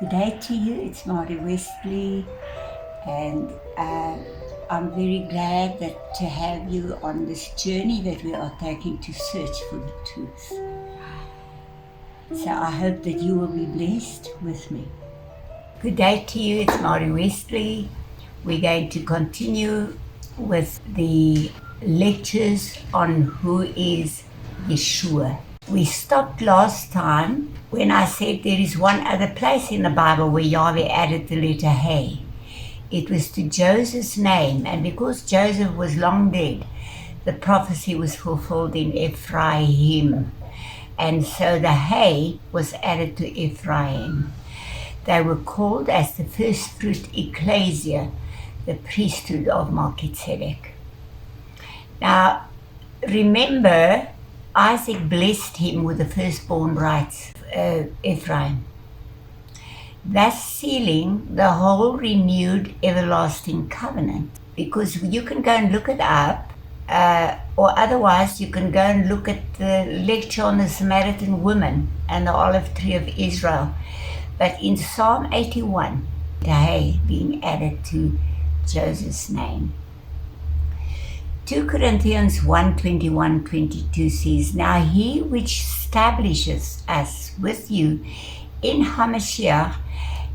Good day to you. It's Mari Westley, and I'm very glad to have you on this journey that we are taking to search for the truth. So I hope that you will be blessed with me. Good day to you. It's Mari Westley. We're going to continue with the lectures on who is Yeshua. We stopped last time when I said there is one other place in the Bible where Yahweh added the letter Hey. It was to Joseph's name, and because Joseph was long dead, the prophecy was fulfilled in Ephraim. And so the Hey was added to Ephraim. They were called as the first fruit ecclesia, the priesthood of Melchizedek. Now, remember, Isaac blessed him with the firstborn rights, Ephraim, thus sealing the whole renewed everlasting covenant. Because you can go and look it up, or otherwise you can go and look at the lecture on the Samaritan woman and the olive tree of Israel. But in Psalm 81, the Hey being added to Joseph's name. 2 Corinthians 1:21-22 says, Now he which establishes us with you in Mashiach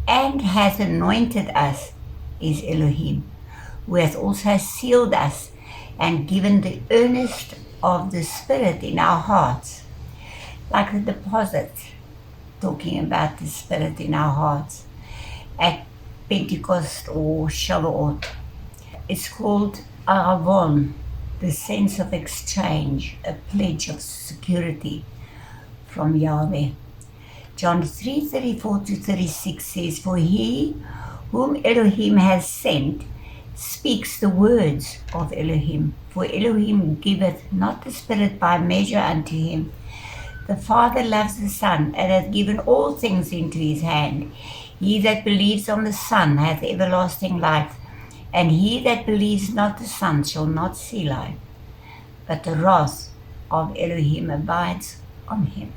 and hath anointed us is Elohim, who hath also sealed us and given the earnest of the Spirit in our hearts, like a deposit, talking about the Spirit in our hearts at Pentecost or Shavuot. It's called Aravon, the sense of exchange, a pledge of security from Yahweh. John 3:34-36 says, For he whom Elohim has sent speaks the words of Elohim. For Elohim giveth not the Spirit by measure unto him. The Father loves the Son, and hath given all things into his hand. He that believes on the Son hath everlasting life, and he that believes not the Son shall not see life, but the wrath of Elohim abides on him.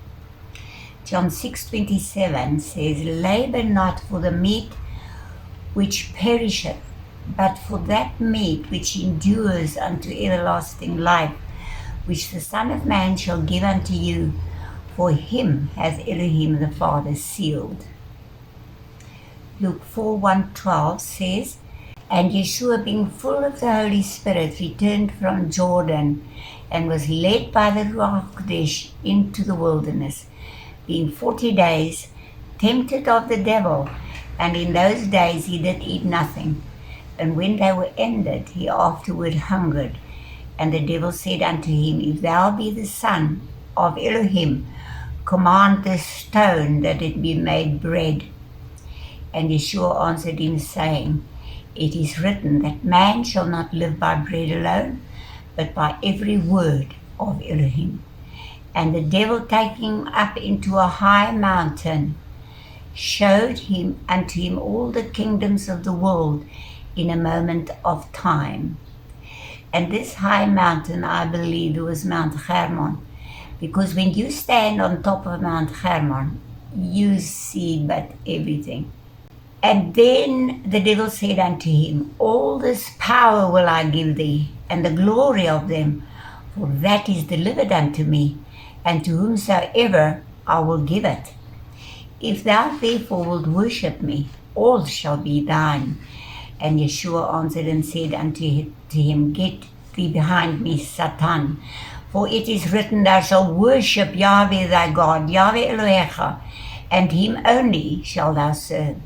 John 6:27 says, Labor not for the meat which perisheth, but for that meat which endures unto everlasting life, which the Son of Man shall give unto you, for him hath Elohim the Father sealed. Luke 4:1-12 says, And Yeshua, being full of the Holy Spirit, returned from Jordan, and was led by the Ruach Kodesh into the wilderness, being 40 days tempted of the devil. And in those days he did eat nothing. And when they were ended, he afterward hungered. And the devil said unto him, If thou be the Son of Elohim, command this stone that it be made bread. And Yeshua answered him, saying, It is written that man shall not live by bread alone, but by every word of Elohim. And the devil, taking him up into a high mountain, showed unto him all the kingdoms of the world in a moment of time. And this high mountain, I believe, was Mount Hermon, because when you stand on top of Mount Hermon, you see but everything. And then the devil said unto him, All this power will I give thee, and the glory of them, for that is delivered unto me, and to whomsoever I will give it. If thou therefore wilt worship me, all shall be thine. And Yeshua answered and said unto him, Get thee behind me, Satan, for it is written, Thou shalt worship Yahweh thy God, Yahweh Elohecha, and him only shalt thou serve.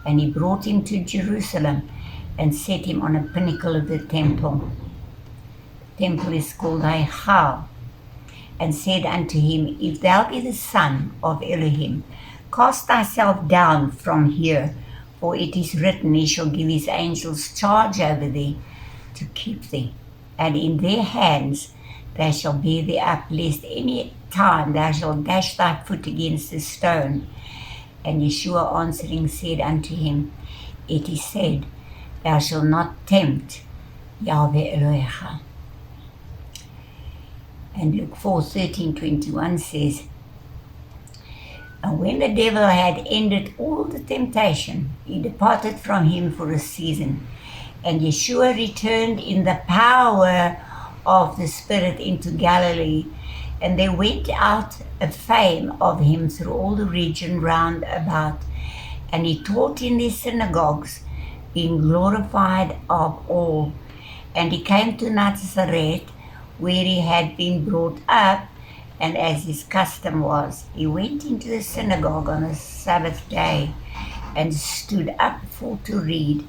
And he brought him to Jerusalem and set him on a pinnacle of the temple. The temple is called Heichal. And said unto him, If thou be the Son of Elohim, cast thyself down from here, for it is written, He shall give his angels charge over thee, to keep thee. And in their hands they shall bear thee up, lest any time thou shalt dash thy foot against a stone. And Yeshua answering said unto him, It is said, Thou shalt not tempt Yahweh Elohecha. And Luke 4:13-21 says, And when the devil had ended all the temptation, he departed from him for a season. And Yeshua returned in the power of the Spirit into Galilee. And there went out a fame of him through all the region round about. And he taught in their synagogues, being glorified of all. And he came to Nazareth, where he had been brought up, and as his custom was, he went into the synagogue on a Sabbath day, and stood up for to read.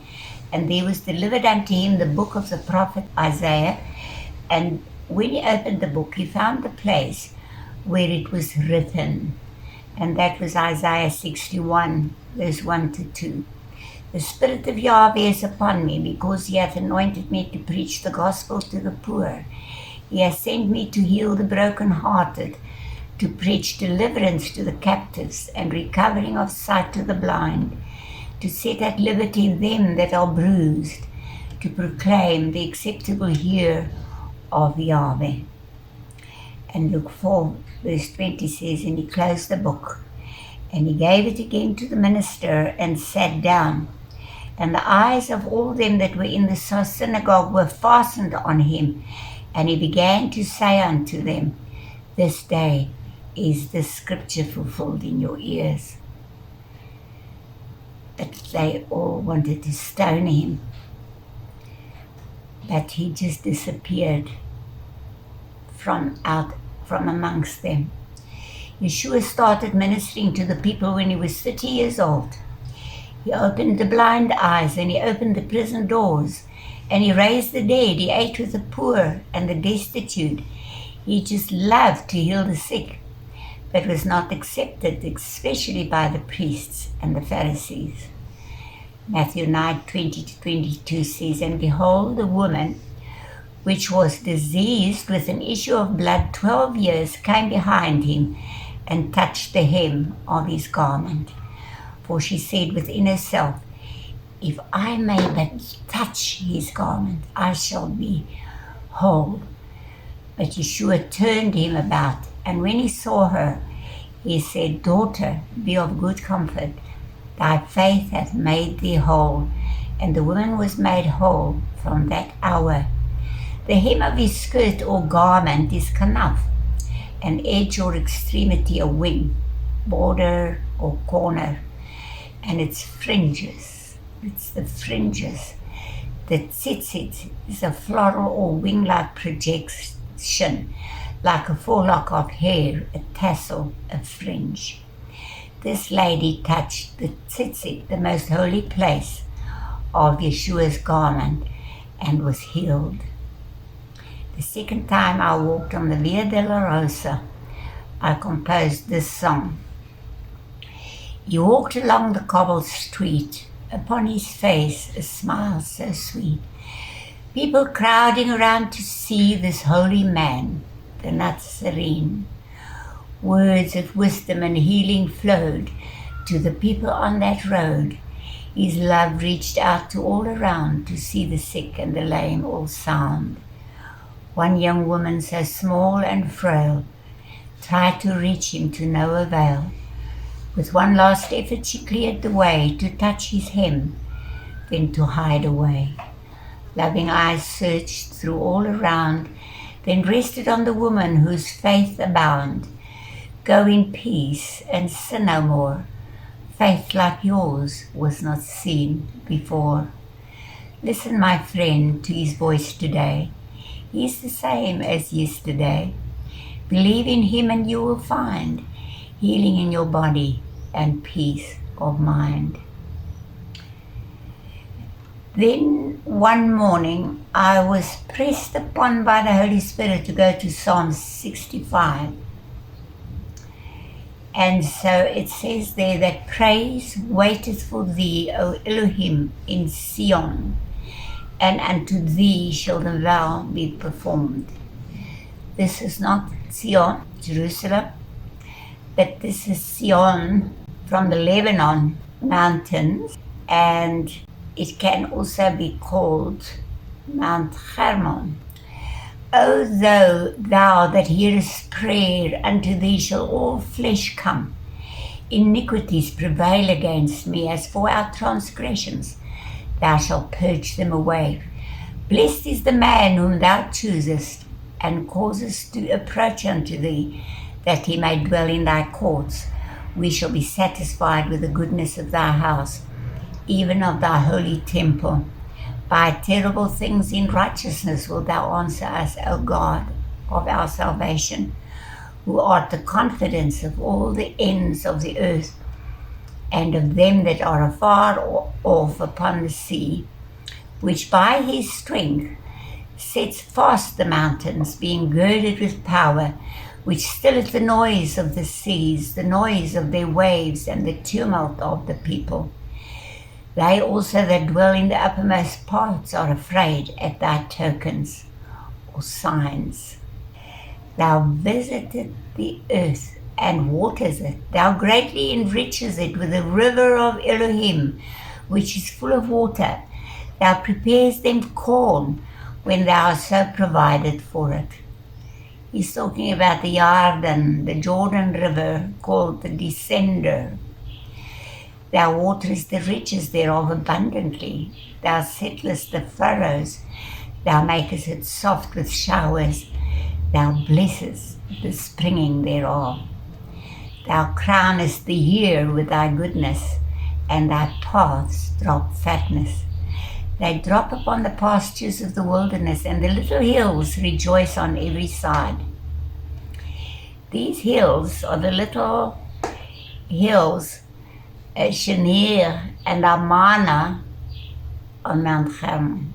And there was delivered unto him the book of the prophet Isaiah. And when he opened the book, he found the place where it was written, and that was Isaiah 61, verse 1 to 2. The Spirit of Yahweh is upon me, because he hath anointed me to preach the gospel to the poor. He has sent me to heal the brokenhearted, to preach deliverance to the captives, and recovering of sight to the blind, to set at liberty them that are bruised, to proclaim the acceptable year of Yahweh. And Luke 4, verse 20 says, and he closed the book, and he gave it again to the minister, and sat down. And the eyes of all them that were in the synagogue were fastened on him. And he began to say unto them, this day is the scripture fulfilled in your ears. But they all wanted to stone him. But he just disappeared from amongst them. Yeshua started ministering to the people when he was 30 years old. He opened the blind eyes, and he opened the prison doors, and he raised the dead. He ate with the poor and the destitute. He just loved to heal the sick, but was not accepted, especially by the priests and the Pharisees. Matthew 9, 20 to 22 says, and behold, a woman which was diseased with an issue of blood 12 years came behind him and touched the hem of his garment. For she said within herself, if I may but touch his garment, I shall be whole. But Yeshua turned him about, and when he saw her, he said, daughter, be of good comfort. Thy faith hath made thee whole. And the woman was made whole from that hour. The hem of his skirt or garment is kanaf, an edge or extremity, a wing, border or corner, and its fringes. It's the fringes. The tzitzit is a floral or wing-like projection, like a forelock of hair, a tassel, a fringe. This lady touched the tzitzit, the most holy place of Yeshua's garment, and was healed. The second time I walked on the Via Dolorosa, I composed this song. He walked along the cobbled street, upon his face a smile so sweet. People crowding around to see this holy man, the Nazarene. Words of wisdom and healing flowed to the people on that road. His love reached out to all around to see the sick and the lame all sound. One young woman so small and frail tried to reach him to no avail. With one last effort she cleared the way to touch his hem, then to hide away. Loving eyes searched through all around, then rested on the woman whose faith abound. Go in peace and sin no more. Faith like yours was not seen before. Listen, my friend, to his voice today. He is the same as yesterday. Believe in him and you will find healing in your body and peace of mind. Then one morning I was pressed upon by the Holy Spirit to go to Psalm 65. And so it says there that praise waiteth for thee, O Elohim, in Sion, and unto thee shall the vow be performed. This is not Sion, Jerusalem, but this is Sion from the Lebanon mountains, and it can also be called Mount Hermon. O thou that hearest prayer, unto thee shall all flesh come. iniquities prevail against me, as for our transgressions, thou shalt purge them away. Blessed is the man whom thou choosest, and causest to approach unto thee, that he may dwell in thy courts. We shall be satisfied with the goodness of thy house, even of thy holy temple. By terrible things in righteousness wilt thou answer us, O God of our salvation, who art the confidence of all the ends of the earth, and of them that are afar off upon the sea, which by his strength sets fast the mountains, being girded with power, which stilleth the noise of the seas, the noise of their waves, and the tumult of the people. They also that dwell in the uppermost parts are afraid at thy tokens, or signs. Thou visitest the earth and waters it. Thou greatly enriches it with the river of Elohim, which is full of water. Thou preparest them corn when thou hast so provided for it. He's talking about the Jordan, the Jordan River, called the Descender. Thou waterest the riches thereof abundantly. Thou settlest the furrows. Thou makest it soft with showers. Thou blessest the springing thereof. Thou crownest the year with thy goodness, and thy paths drop fatness. They drop upon the pastures of the wilderness, and the little hills rejoice on every side. These hills are the little hills, Shenir and Amana on Mount Hermon.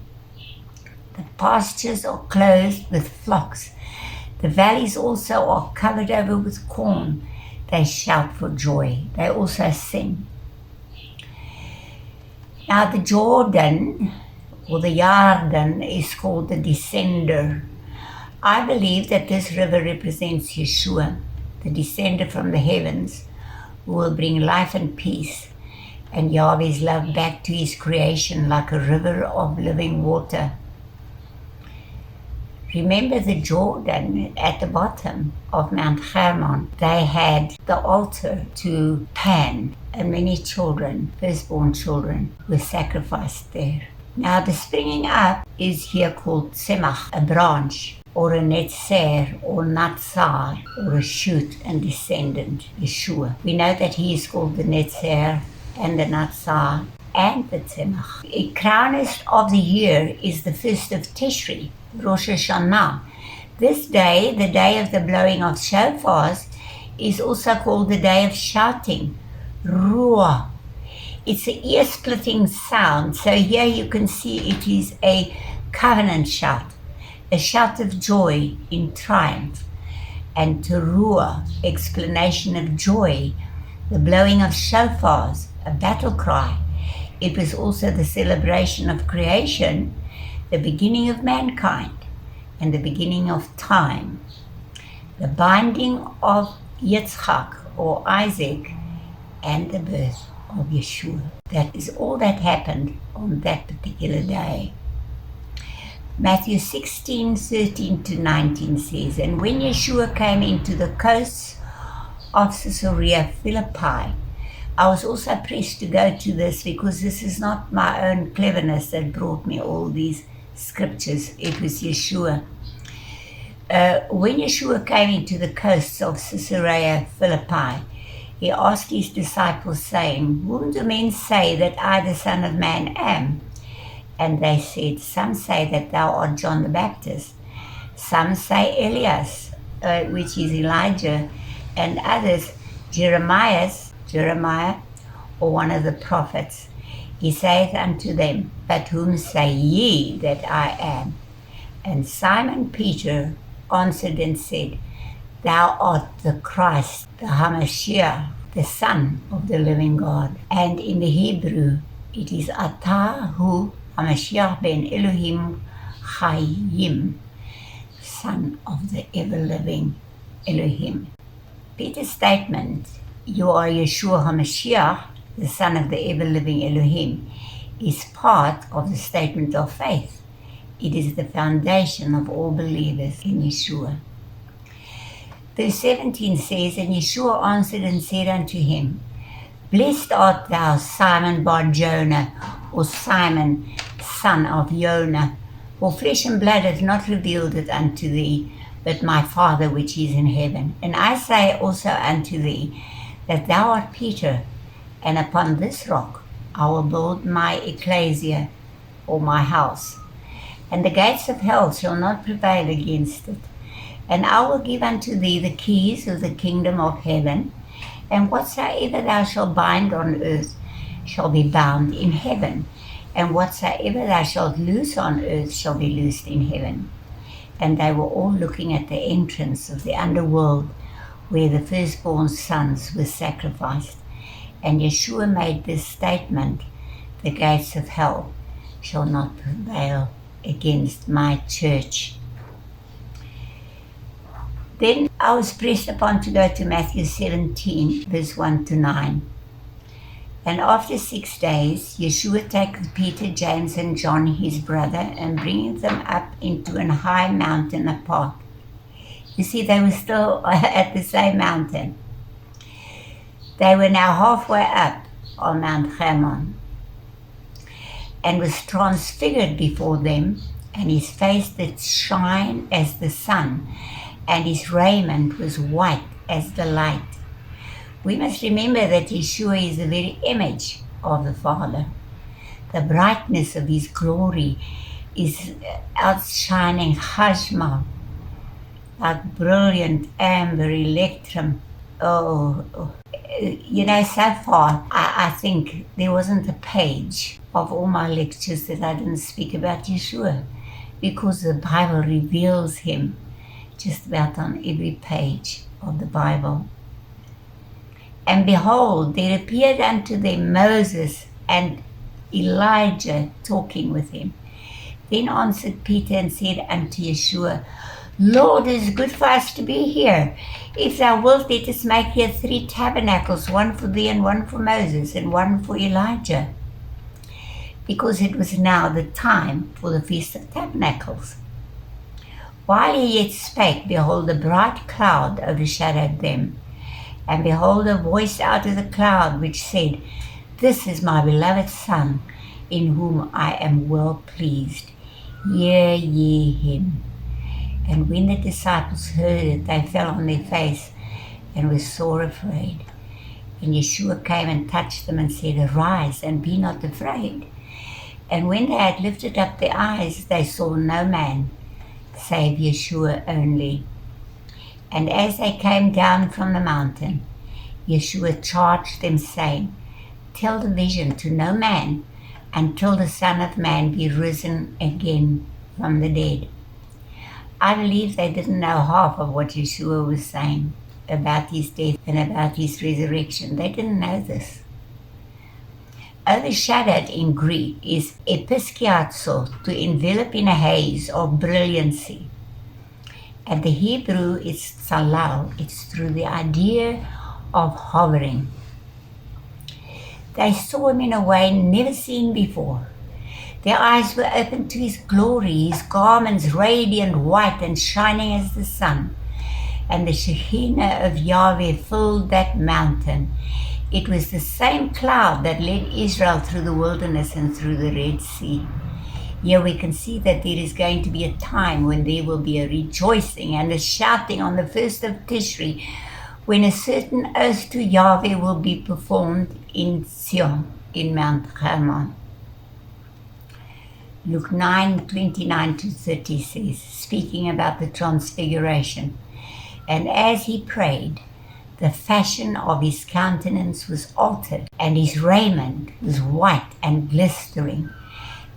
The pastures are clothed with flocks. The valleys also are covered over with corn. They shout for joy. They also sing. Now the Jordan, or the Jordan, is called the Descender. I believe that this river represents Yeshua, the descender from the heavens, who will bring life and peace and Yahweh's love back to his creation like a river of living water. Remember the Jordan at the bottom of Mount Hermon. They had the altar to Pan, and many children, firstborn children, were sacrificed there. Now the springing up is here called Tzemach, a branch, or a netzer, or natsar, or a shoot and descendant, Yeshua. We know that he is called the netzer and the natsar and the Tzemach. The crownest of the year is the first of Tishri, Rosh Hashanah. This day, the day of the blowing of shofars, is also called the day of shouting, Ruah. It's an ear-splitting sound. So here you can see it is a covenant shout, a shout of joy in triumph. And teruah, explanation of joy, the blowing of shofars, a battle cry. It was also the celebration of creation, the beginning of mankind, and the beginning of time. The binding of Yitzchak, or Isaac, and the birth of Yeshua. That is all that happened on that particular day. Matthew 16:13-19 says, And when Yeshua came into the coasts of Caesarea Philippi, I was also pressed to go to this because this is not my own cleverness that brought me all these scriptures. It was Yeshua. When Yeshua came into the coasts of Caesarea Philippi, he asked his disciples, saying, Whom do men say that I, the Son of Man, am? And they said, Some say that thou art John the Baptist, some say Elias, which is Elijah, and others Jeremiah, or one of the prophets. He saith unto them, But whom say ye that I am? And Simon Peter answered and said, Thou art the Christ, the Mashiach, the Son of the living God. And in the Hebrew, it is Atah hu Mashiach ben Elohim Chayim, Son of the ever-living Elohim. Peter's statement, You are Yeshua HaMashiach, the Son of the ever-living Elohim, is part of the statement of faith. It is the foundation of all believers in Yeshua. Verse 17 says, And Yeshua answered and said unto him, Blessed art thou, Simon Bar-Jonah, or Simon, son of Jonah, for flesh and blood hath not revealed it unto thee, but my Father which is in heaven. And I say also unto thee, that thou art Peter, and upon this rock I will build my ecclesia, or my house, and the gates of hell shall not prevail against it. And I will give unto thee the keys of the kingdom of heaven, and whatsoever thou shalt bind on earth shall be bound in heaven, and whatsoever thou shalt loose on earth shall be loosed in heaven. And they were all looking at the entrance of the underworld, where the firstborn sons were sacrificed. And Yeshua made this statement, the gates of hell shall not prevail against my church. Then I was pressed upon to go to Matthew 17, verse 1 to 9. And after 6 days, Yeshua taketh Peter, James, and John his brother, and bringing them up into an high mountain apart. You see, they were still at the same mountain. They were now halfway up on Mount Hermon, and was transfigured before them, and his face did shine as the sun, and his raiment was white as the light. We must remember that Yeshua is the very image of the Father. The brightness of his glory is outshining Chashmal, like brilliant amber electrum. You know, so far, I think there wasn't a page of all my lectures that I didn't speak about Yeshua, because the Bible reveals him just about on every page of the Bible. And behold, there appeared unto them Moses and Elijah talking with him. Then answered Peter and said unto Yeshua, Lord, it is good for us to be here. If thou wilt, let us make here 3 tabernacles, one for thee and one for Moses and one for Elijah. Because it was now the time for the Feast of Tabernacles. While he yet spake, behold, a bright cloud overshadowed them. And behold, a voice out of the cloud which said, This is my beloved Son, in whom I am well pleased. Hear ye him. And when the disciples heard it, they fell on their face and were sore afraid. And Yeshua came and touched them and said, Arise, and be not afraid. And when they had lifted up their eyes, they saw no man, save Yeshua only. And as they came down from the mountain, Yeshua charged them, saying, Tell the vision to no man, until the Son of Man be risen again from the dead. I believe they didn't know half of what Yeshua was saying about his death and about his resurrection. They didn't know this. Overshadowed in Greek is episkiazo, to envelop in a haze of brilliancy. And the Hebrew is tzalal. It's through the idea of hovering. They saw him in a way never seen before. Their eyes were opened to his glory, his garments radiant white and shining as the sun. And the Shekinah of Yahweh filled that mountain. It was the same cloud that led Israel through the wilderness and through the Red Sea. Here we can see that there is going to be a time when there will be a rejoicing and a shouting on the 1st of Tishri, when a certain oath to Yahweh will be performed in Zion, in Mount Hermon. Luke 9:29-30 says, speaking about the transfiguration, And as he prayed, the fashion of his countenance was altered, and his raiment was white and glistering.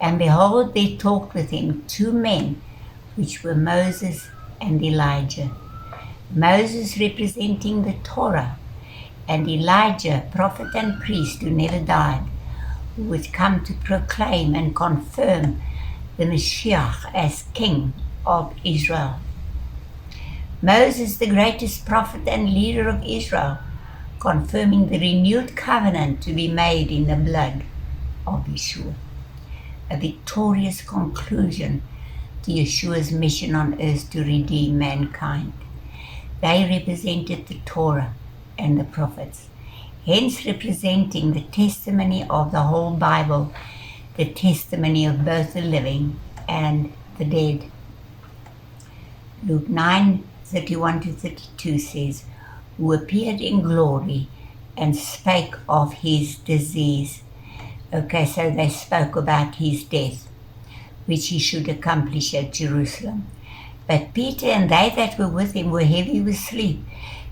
And behold, there talked with him 2 men, which were Moses and Elijah. Moses representing the Torah, and Elijah, prophet and priest who never died, who would come to proclaim and confirm the Mashiach as king of Israel. Moses, the greatest prophet and leader of Israel, confirming the renewed covenant to be made in the blood of Yeshua. A victorious conclusion to Yeshua's mission on earth to redeem mankind. They represented the Torah and the prophets, hence representing the testimony of the whole Bible, the testimony of both the living and the dead. Luke 9:31-32 says, who appeared in glory and spake of his disease. Okay, so they spoke about his death, which he should accomplish at Jerusalem. But Peter and they that were with him were heavy with sleep.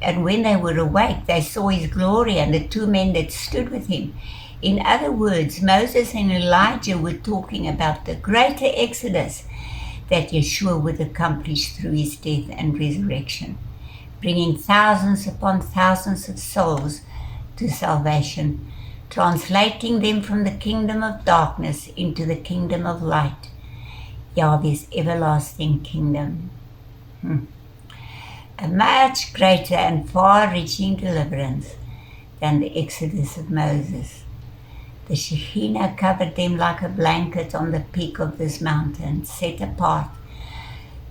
And when they were awake, they saw his glory and the two men that stood with him. In other words, Moses and Elijah were talking about the greater exodus that Yeshua would accomplish through his death and resurrection, bringing thousands upon thousands of souls to salvation, translating them from the kingdom of darkness into the kingdom of light, Yahweh's everlasting kingdom. A much greater and far-reaching deliverance than the exodus of Moses. The Shekinah covered them like a blanket on the peak of this mountain, set apart.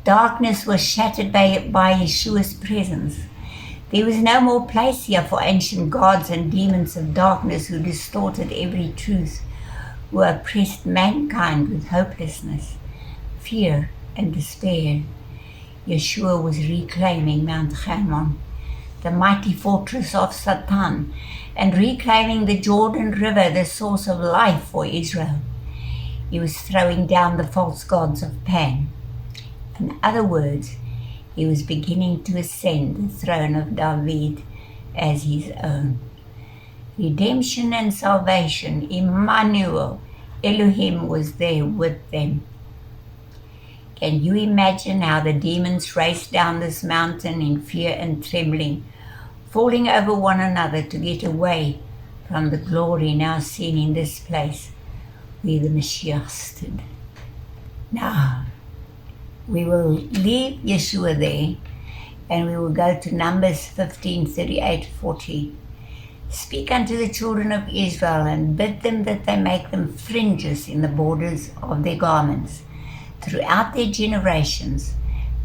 Darkness was shattered by Yeshua's presence. There was no more place here for ancient gods and demons of darkness who distorted every truth, who oppressed mankind with hopelessness, fear, and despair. Yeshua was reclaiming Mount Hermon, the mighty fortress of Satan, and reclaiming the Jordan River, the source of life for Israel. He was throwing down the false gods of Pan. In other words, he was beginning to ascend the throne of David as his own. Redemption and salvation, Emmanuel, Elohim was there with them. Can you imagine how the demons raced down this mountain in fear and trembling, falling over one another to get away from the glory now seen in this place where the Mashiach stood? Now, we will leave Yeshua there and we will go to Numbers 15:38-40. Speak unto the children of Israel and bid them that they make them fringes in the borders of their garments throughout their generations,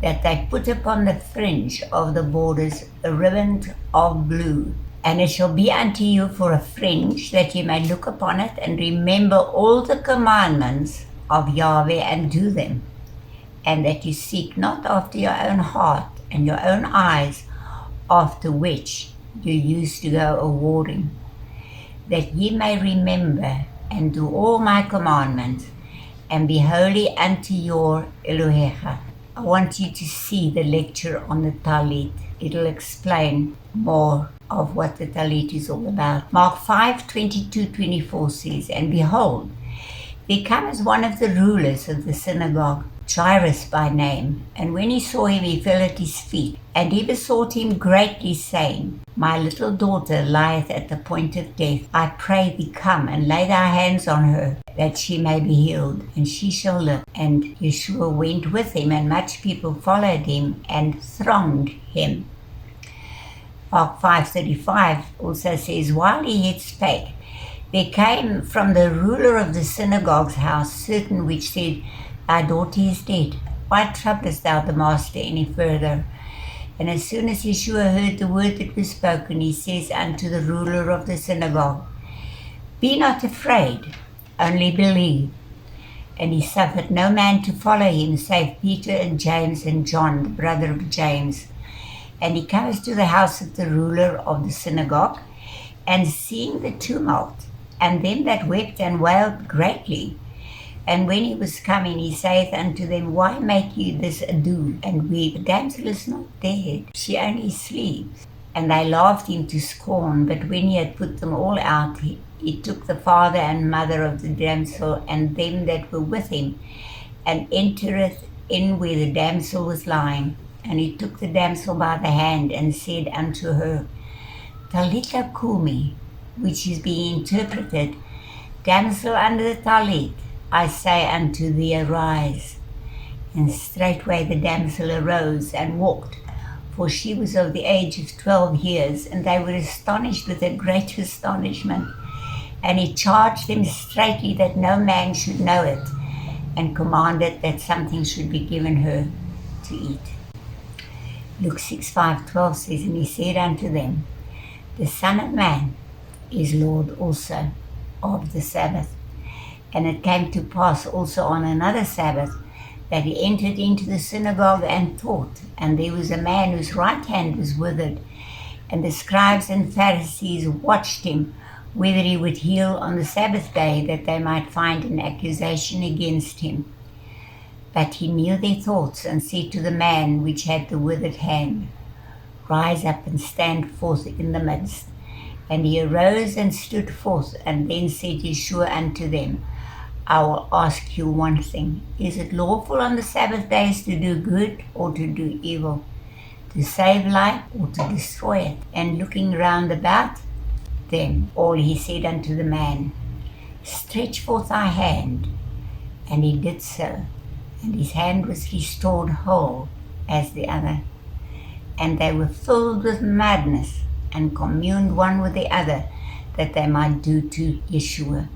that they put upon the fringe of the borders a riband of blue. And it shall be unto you for a fringe, that ye may look upon it and remember all the commandments of Yahweh and do them, and that you seek not after your own heart and your own eyes, after which you used to go a-warring, that ye may remember and do all my commandments, and be holy unto your Elohecha. I want you to see the lecture on the Talit. It'll explain more of what the Talit is all about. Mark 5:22-24 says, and behold, there comes one of the rulers of the synagogue, Jairus by name, and when he saw him, he fell at his feet, and he besought him greatly, saying, my little daughter lieth at the point of death. I pray thee, come and lay thy hands on her, that she may be healed, and she shall live. And Yeshua went with him, and much people followed him and thronged him. Mark 5:35 also says, while he yet spake, there came from the ruler of the synagogue's house certain which said, thy daughter is dead. Why troublest thou the master any further? And as soon as Yeshua heard the word that was spoken, he says unto the ruler of the synagogue, be not afraid, only believe. And he suffered no man to follow him, save Peter and James and John, the brother of James. And he comes to the house of the ruler of the synagogue, and seeing the tumult, and them that wept and wailed greatly, and when he was coming, he saith unto them, why make ye this ado and weep? The damsel is not dead, she only sleeps. And they laughed him to scorn. But when he had put them all out, he took the father and mother of the damsel and them that were with him, and entereth in where the damsel was lying. And he took the damsel by the hand and said unto her, Talitha Kumi, which is being interpreted, damsel under the talit, I say unto thee, arise. And straightway the damsel arose and walked, for she was of the age of 12 years, and they were astonished with a great astonishment. And he charged them straitly that no man should know it, and commanded that something should be given her to eat. Luke 6:5-12 says, and he said unto them, the Son of Man is Lord also of the Sabbath. And it came to pass also on another Sabbath that he entered into the synagogue and taught. And there was a man whose right hand was withered. And the scribes and Pharisees watched him, whether he would heal on the Sabbath day, that they might find an accusation against him. But he knew their thoughts, and said to the man which had the withered hand, Rise up and stand forth in the midst. And he arose and stood forth, and then said Yeshua unto them, I will ask you one thing. Is it lawful on the Sabbath days to do good or to do evil, to save life or to destroy it? And looking round about them all, he said unto the man, Stretch forth thy hand. And he did so, and his hand was restored whole as the other. And they were filled with madness, and communed one with the other, that they might do to Yeshua.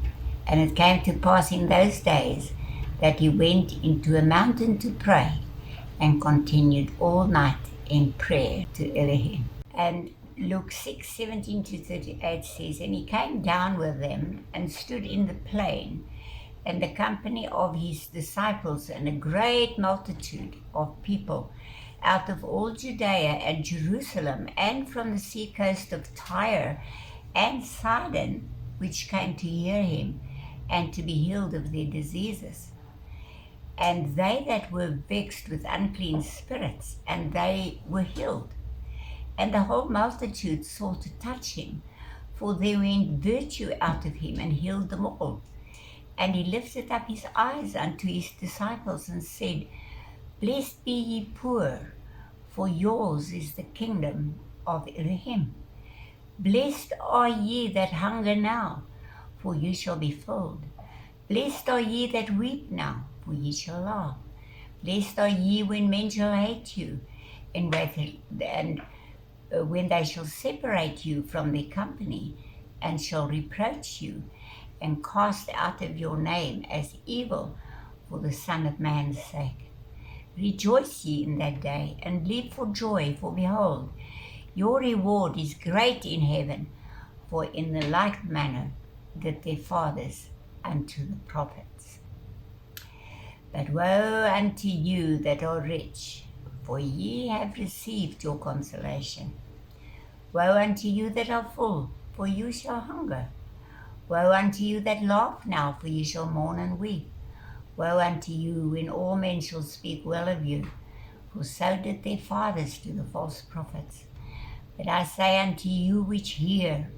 And it came to pass in those days that he went into a mountain to pray, and continued all night in prayer to Elohim. And Luke 6:17-38 says, And he came down with them, and stood in the plain, and the company of his disciples, and a great multitude of people, out of all Judea and Jerusalem, and from the sea coast of Tyre and Sidon, which came to hear him, and to be healed of their diseases. And they that were vexed with unclean spirits, and they were healed. And the whole multitude sought to touch him, for there went virtue out of him, and healed them all. And he lifted up his eyes unto his disciples, and said, Blessed be ye poor, for yours is the kingdom of Elohim. Blessed are ye that hunger now, for ye shall be filled. Blessed are ye that weep now, for ye shall laugh. Blessed are ye when men shall hate you, and when they shall separate you from their company, and shall reproach you, and cast out of your name as evil for the Son of Man's sake. Rejoice ye in that day, and leap for joy, for behold, your reward is great in heaven, for in the like manner did their fathers unto the prophets. But woe unto you that are rich, for ye have received your consolation. Woe unto you that are full, for you shall hunger. Woe unto you that laugh now, for ye shall mourn and weep. Woe unto you when all men shall speak well of you, for so did their fathers to the false prophets. But I say unto you which hear,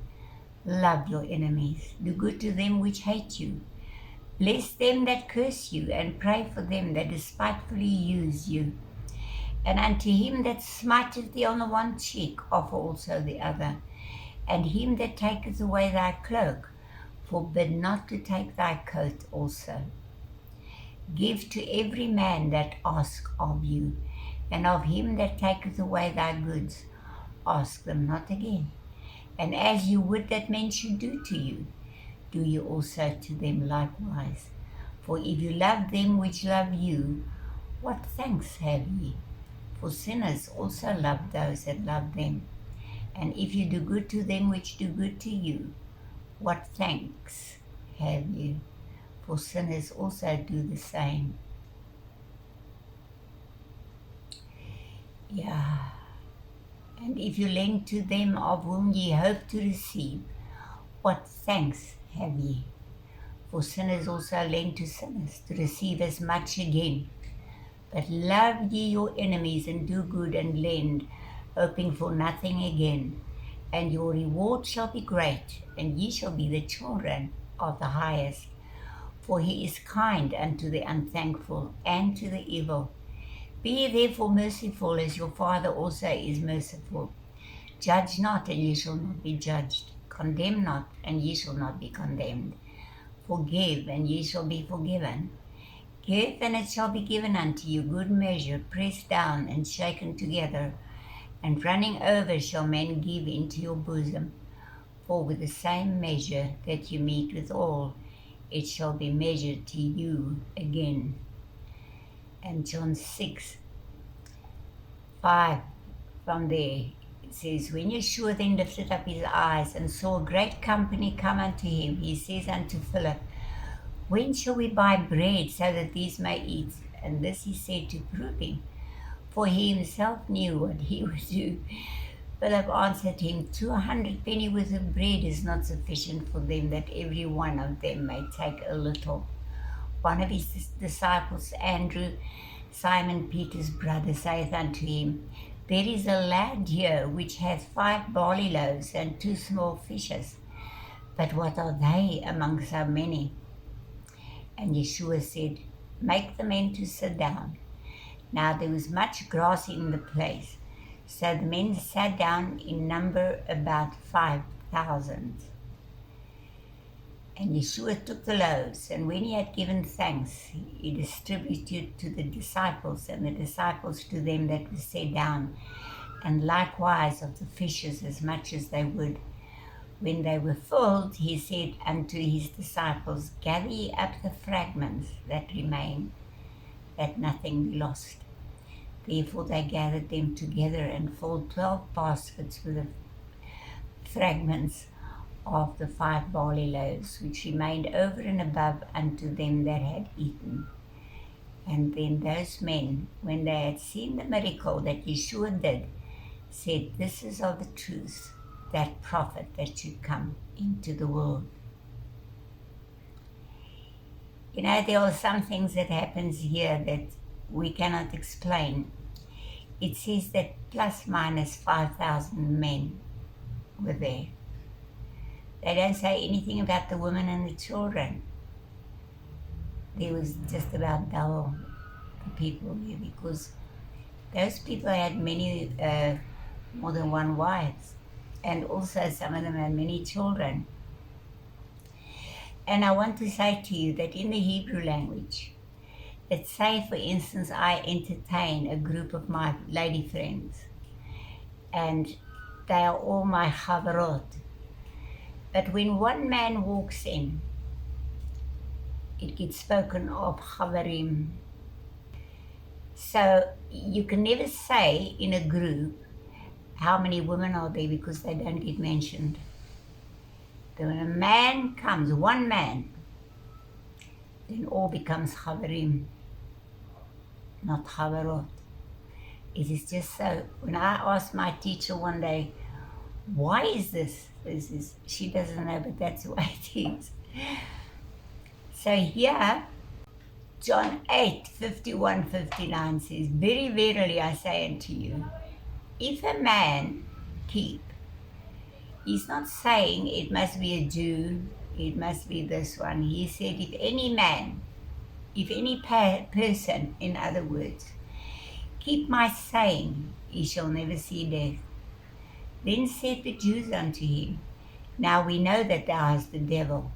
love your enemies, do good to them which hate you, bless them that curse you, and pray for them that despitefully use you. And unto him that smiteth thee on the one cheek, offer also the other. And him that taketh away thy cloak, forbid not to take thy coat also. Give to every man that ask of you, and of him that taketh away thy goods, ask them not again. And as you would that men should do to you, do you also to them likewise. For if you love them which love you, what thanks have ye? For sinners also love those that love them. And if you do good to them which do good to you, what thanks have you? For sinners also do the same. Yeah. And if you lend to them of whom ye hope to receive, what thanks have ye? For sinners also lend to sinners, to receive as much again. But love ye your enemies, and do good, and lend, hoping for nothing again. And your reward shall be great, and ye shall be the children of the highest. For he is kind unto the unthankful and to the evil. Be ye therefore merciful, as your Father also is merciful. Judge not, and ye shall not be judged. Condemn not, and ye shall not be condemned. Forgive, and ye shall be forgiven. Give, and it shall be given unto you, good measure, pressed down and shaken together, and running over shall men give into your bosom. For with the same measure that you meet withal, it shall be measured to you again. And John 6:5, from there, It says, when Yeshua then lifted up his eyes and saw a great company come unto him, he says unto Philip, when shall we buy bread so that these may eat? And this he said to prove him, for he himself knew what he would do. Philip answered him, 200 pennyworth of bread is not sufficient for them, that every one of them may take a little. One of his disciples, Andrew, Simon Peter's brother, saith unto him, there is a lad here which hath 5 barley loaves and 2 small fishes. But what are they among so many? And Yeshua said, make the men to sit down. Now there was much grass in the place. So the men sat down, in number about 5,000. And Yeshua took the loaves, and when he had given thanks, he distributed to the disciples, and the disciples to them that were set down, and likewise of the fishes as much as they would. When they were filled, he said unto his disciples, gather ye up the fragments that remain, that nothing be lost. Therefore they gathered them together and filled 12 baskets with the fragments of the 5 barley loaves, which remained over and above unto them that had eaten. And then those men, when they had seen the miracle that Yeshua did, said, this is of the truth, that prophet that should come into the world. You know, there are some things that happens here that we cannot explain. It says that plus minus 5,000 men were there. They don't say anything about the women and the children. There was just about double the people here, because those people had many, more than one wives, and also some of them had many children. And I want to say to you that in the Hebrew language, let's say, for instance, I entertain a group of my lady friends, and they are all my chavarot. But when one man walks in, it gets spoken of chavarim. So you can never say in a group how many women are there, because they don't get mentioned. But when a man comes, one man, then all becomes chavarim, not chavarot. It is just so. When I asked my teacher one day, why is this? She doesn't know, but that's the way it is. So here, John 8:51-59 says, very verily I say unto you, if a man keep, he's not saying it must be a Jew, it must be this one. He said, if any man, if any person, in other words, keep my saying, he shall never see death. Then said the Jews unto him, now we know that thou hast the devil.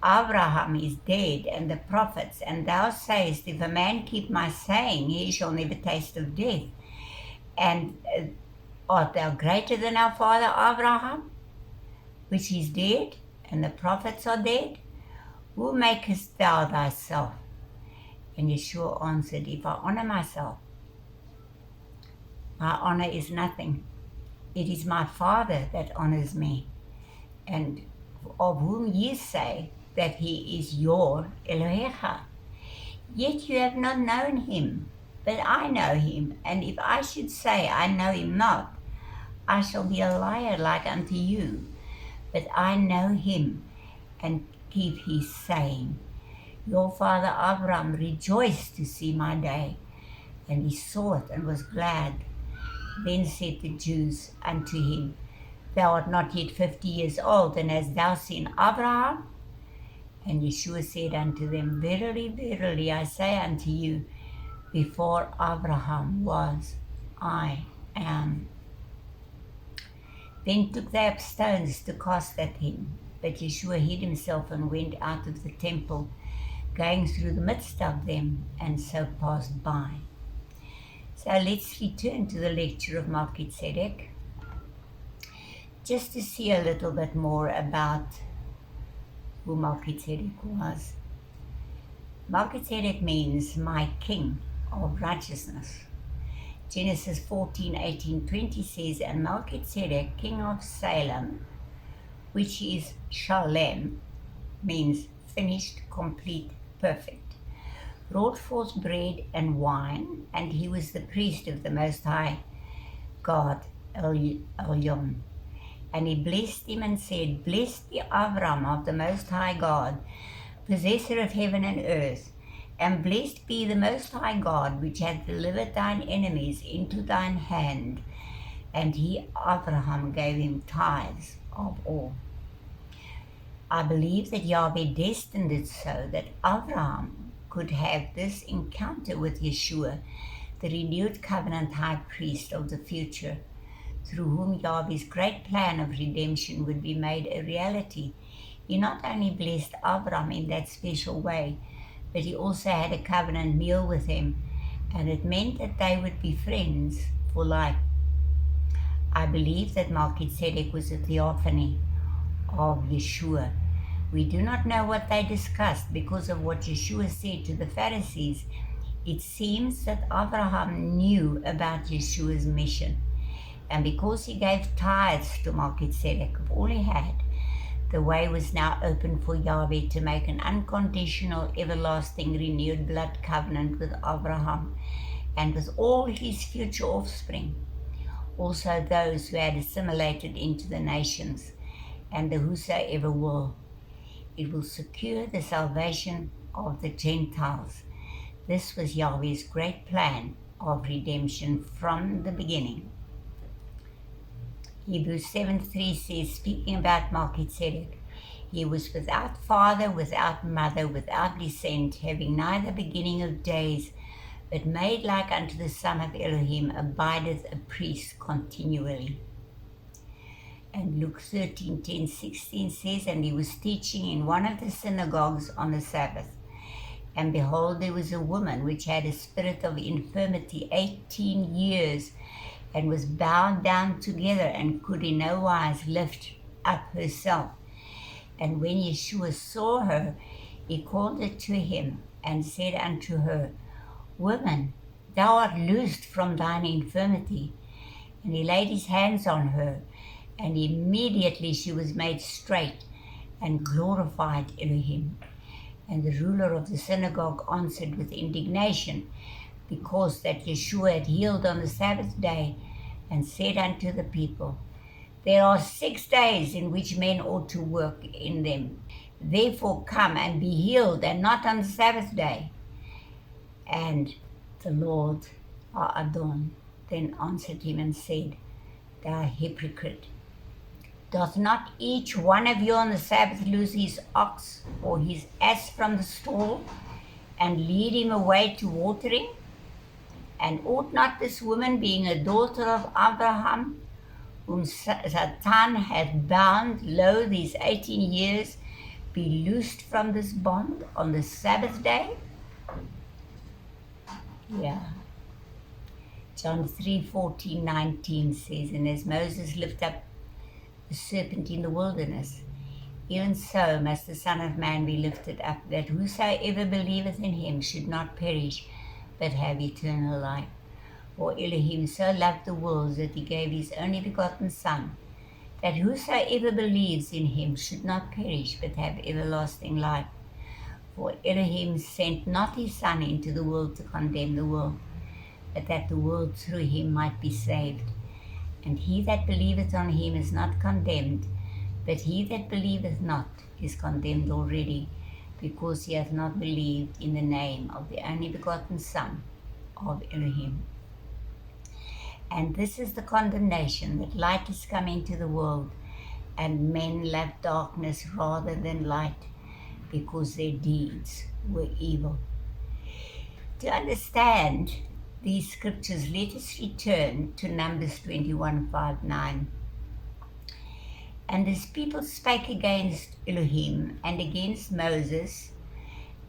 Abraham is dead, and the prophets, and thou sayest, if a man keep my saying, he shall never taste of death. And art thou greater than our father Abraham, which is dead, and the prophets are dead? Who makest thou thyself? And Yeshua answered, if I honor myself, my honor is nothing. It is my Father that honors me, and of whom ye say that he is your Elohecha. Yet you have not known him, but I know him. And if I should say I know him not, I shall be a liar like unto you. But I know him, and keep his saying. Your father Abraham rejoiced to see my day, and he saw it and was glad. Then said the Jews unto him, thou art not yet 50 years old, and hast thou seen Abraham? And Yeshua said unto them, verily, verily, I say unto you, before Abraham was, I am. Then took they up stones to cast at him. But Yeshua hid himself and went out of the temple, going through the midst of them, and so passed by. So let's return to the lecture of Melchizedek, just to see a little bit more about who Melchizedek was. Melchizedek means my king of righteousness. Genesis 14:18-20 says, and Melchizedek, king of Salem, which is Shalem, means finished, complete, perfect, brought forth bread and wine, and he was the priest of the Most High God, Elyon. And he blessed him and said, blessed be Avram of the Most High God, possessor of heaven and earth, and blessed be the Most High God, which hath delivered thine enemies into thine hand. And he, Abraham, gave him tithes of all. I believe that Yahweh destined it so that Abraham could have this encounter with Yeshua, the renewed covenant high priest of the future, through whom Yahweh's great plan of redemption would be made a reality. He not only blessed Abraham in that special way, but he also had a covenant meal with him, and it meant that they would be friends for life. I believe that Melchizedek was a theophany of Yeshua. We do not know what they discussed because of what Yeshua said to the Pharisees. It seems that Abraham knew about Yeshua's mission, and because he gave tithes to Melchizedek of all he had, the way was now open for Yahweh to make an unconditional, everlasting, renewed blood covenant with Abraham and with all his future offspring, also those who had assimilated into the nations, and the whosoever will. It will secure the salvation of the Gentiles. This was Yahweh's great plan of redemption from the beginning. Hebrews 7:3 says, speaking about Melchizedek, he was without father, without mother, without descent, having neither beginning of days, but made like unto the Son of Elohim, abideth a priest continually. And Luke 13:10-16 says, and he was teaching in one of the synagogues on the Sabbath. And behold, there was a woman which had a spirit of infirmity 18 years, and was bowed down together, and could in no wise lift up herself. And when Yeshua saw her, he called her to him, and said unto her, Woman, thou art loosed from thine infirmity. And he laid his hands on her, and immediately she was made straight, and glorified Elohim. And the ruler of the synagogue answered with indignation, because that Yeshua had healed on the Sabbath day, and said unto the people, there are 6 days in which men ought to work in them. Therefore come and be healed, and not on the Sabbath day. And the Lord, Adon, then answered him and said, thou hypocrite, doth not each one of you on the Sabbath loose his ox or his ass from the stall, and lead him away to watering? And ought not this woman, being a daughter of Abraham, whom Satan hath bound, lo, these 18 years, be loosed from this bond on the Sabbath day? Yeah. John 3:14-19 says, and as Moses lifted up the serpent in the wilderness, even so must the Son of Man be lifted up, that whosoever believeth in him should not perish, but have eternal life. For Elohim so loved the world that he gave his only begotten Son, that whosoever believes in him should not perish, but have everlasting life. For Elohim sent not his Son into the world to condemn the world, but that the world through him might be saved. And he that believeth on him is not condemned, but he that believeth not is condemned already, because he hath not believed in the name of the only begotten Son of Elohim. And this is the condemnation, that light is come into the world, and men love darkness rather than light, because their deeds were evil. To understand these scriptures, let us return to Numbers 21:5-9. And as people spake against Elohim and against Moses,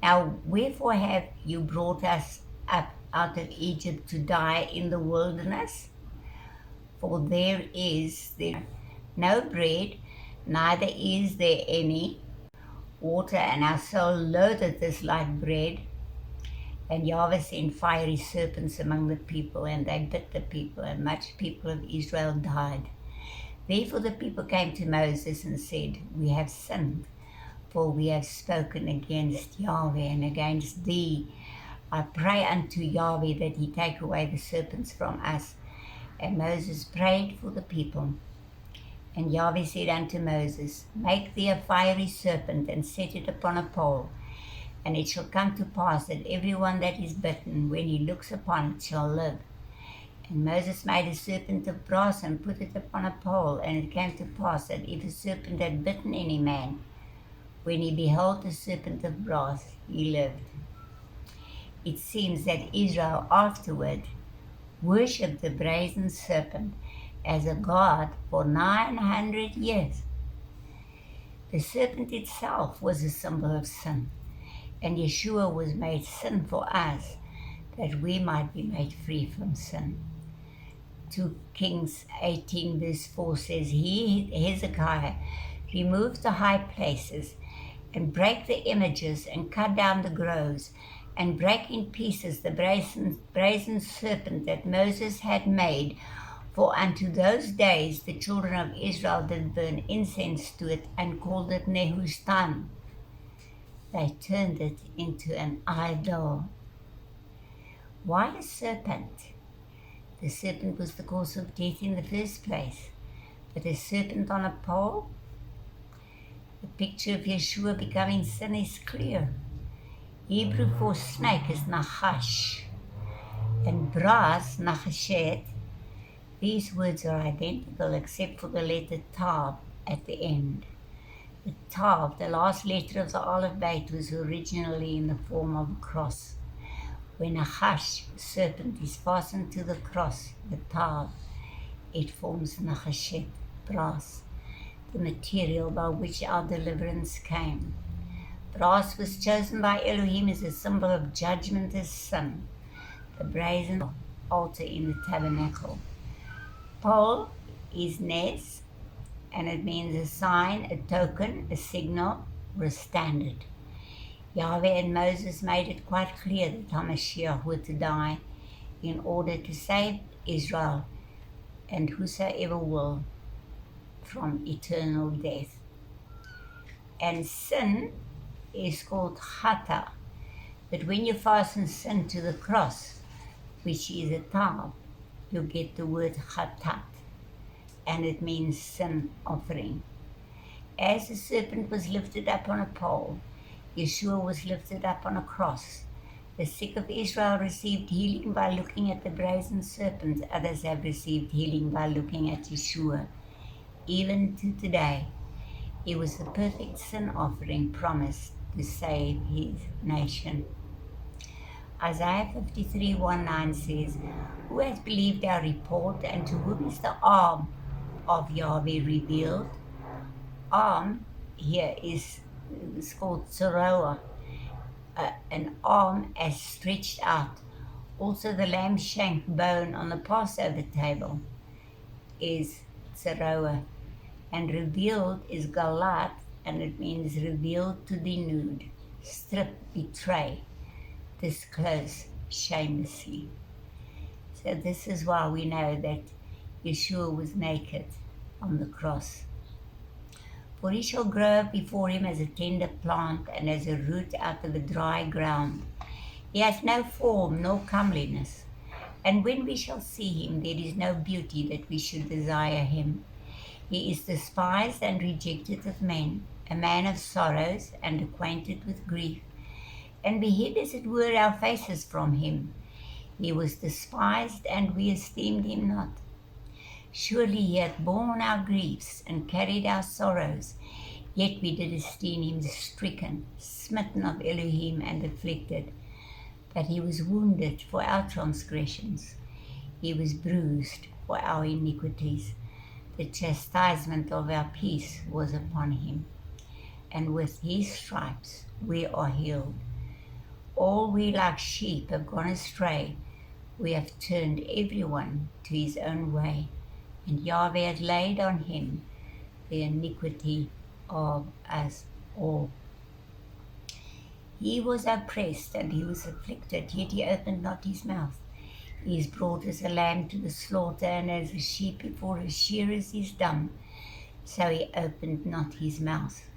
now wherefore have you brought us up out of Egypt to die in the wilderness? For there is there no bread, neither is there any water, and our soul loatheth this light bread. And Yahweh sent fiery serpents among the people, and they bit the people, and much people of Israel died. Therefore the people came to Moses and said, We have sinned, for we have spoken against Yahweh and against thee. I pray unto Yahweh that he take away the serpents from us. And Moses prayed for the people. And Yahweh said unto Moses, Make thee a fiery serpent, and set it upon a pole. And it shall come to pass that every one that is bitten, when he looks upon it, shall live. And Moses made a serpent of brass, and put it upon a pole. And it came to pass that if a serpent had bitten any man, when he beheld the serpent of brass, he lived. It seems that Israel afterward worshipped the brazen serpent as a god for 900 years. The serpent itself was a symbol of sin, and Yeshua was made sin for us, that we might be made free from sin. 2 Kings 18 verse 4 says, He, Hezekiah, removed the high places, and brake the images, and cut down the groves, and brake in pieces the brazen serpent that Moses had made. For unto those days the children of Israel did burn incense to it, and called it Nehushtan. They turned it into an idol. Why a serpent? The serpent was the cause of death in the first place. But a serpent on a pole? The picture of Yeshua becoming sin is clear. Hebrew for snake is nachash, and brass, nachashet. These words are identical except for the letter tav at the end. The tav, the last letter of the Aleph Beit, was originally in the form of a cross. When a chash, serpent, is fastened to the cross, the tav, it forms nachashet, brass, the material by which our deliverance came. Brass was chosen by Elohim as a symbol of judgment as sin, the brazen altar in the tabernacle. Pole is nes, and it means a sign, a token, a signal, or a standard. Yahweh and Moses made it quite clear that Mashiach were to die in order to save Israel and whosoever will from eternal death. And sin is called chata, but when you fasten sin to the cross, which is a tav, you get the word chatat, and it means sin offering. As the serpent was lifted up on a pole, Yeshua was lifted up on a cross. The sick of Israel received healing by looking at the brazen serpent. Others have received healing by looking at Yeshua. Even to today, he was the perfect sin offering promised to save his nation. Isaiah 53:1-9 says, Who has believed our report, and to whom is the arm of Yahweh revealed? Arm here is called Zeroah, an arm as stretched out. Also the lamb shank bone on the Passover table is Zeroah, and revealed is Galat, and it means revealed to denude, strip, betray, disclose shamelessly. So this is why we know that Yeshua was naked on the cross. For he shall grow up before him as a tender plant, and as a root out of a dry ground. He has no form nor comeliness, and when we shall see him, there is no beauty that we should desire him. He is despised and rejected of men, a man of sorrows and acquainted with grief, and we hid as it were our faces from him. He was despised, and we esteemed him not. Surely he hath borne our griefs and carried our sorrows, yet we did esteem him stricken, smitten of Elohim, and afflicted. But he was wounded for our transgressions, he was bruised for our iniquities. The chastisement of our peace was upon him, and with his stripes we are healed. All we like sheep have gone astray, we have turned everyone to his own way, and Yahweh hath laid on him the iniquity of us all. He was oppressed and he was afflicted, yet he opened not his mouth. He is brought as a lamb to the slaughter, and as a sheep before his shearers is dumb, so he opened not his mouth.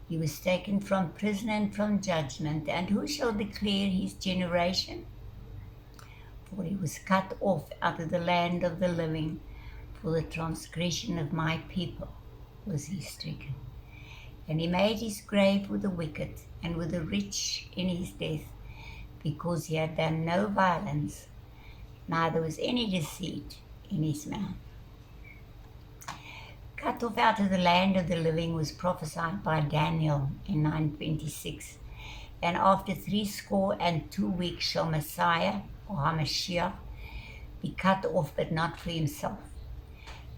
He was taken from prison and from judgment, and who shall declare his generation? For he was cut off out of the land of the living. For the transgression of my people was he stricken. And he made his grave with the wicked and with the rich in his death, because he had done no violence, neither was any deceit in his mouth. Cut off out of the land of the living was prophesied by Daniel in 9:26. And after 62 weeks shall Messiah, or Mashiach, be cut off, but not for himself.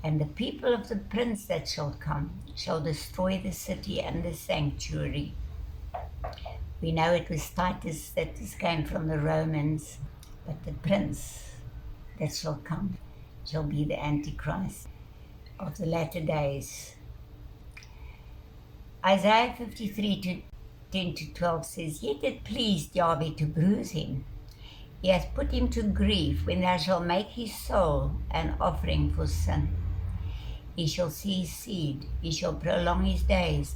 And the people of the prince that shall come shall destroy the city and the sanctuary. We know it was Titus that this came from the Romans, but the prince that shall come shall be the Antichrist of the latter days. Isaiah 53:10-12 says, Yet it pleased Yahweh to bruise him. He hath put him to grief when thou shalt make his soul an offering for sin. He shall see his seed, he shall prolong his days,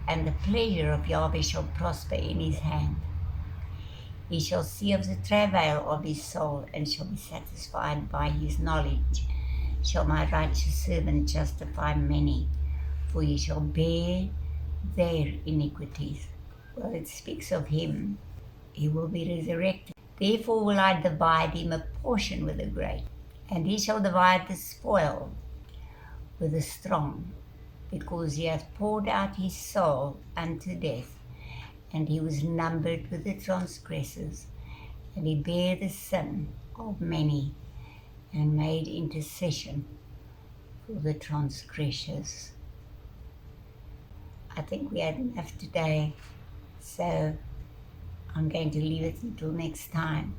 and the pleasure of Yahweh shall prosper in his hand. He shall see of the travail of his soul, and shall be satisfied by his knowledge. Shall my righteous servant justify many, for he shall bear their iniquities. Well, it speaks of him. He will be resurrected. Therefore will I divide him a portion with the great, and he shall divide the spoil with the strong, because he hath poured out his soul unto death, and he was numbered with the transgressors, and he bare the sin of many, and made intercession for the transgressors. I think we had enough today, so I'm going to leave it until next time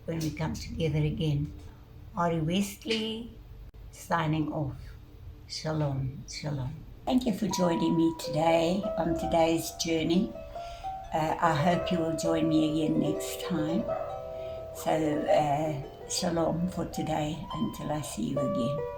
when we come together again. Ari Wesley signing off. Shalom, shalom. Thank you for joining me today on today's journey. I hope you will join me again next time. So, shalom for today until I see you again.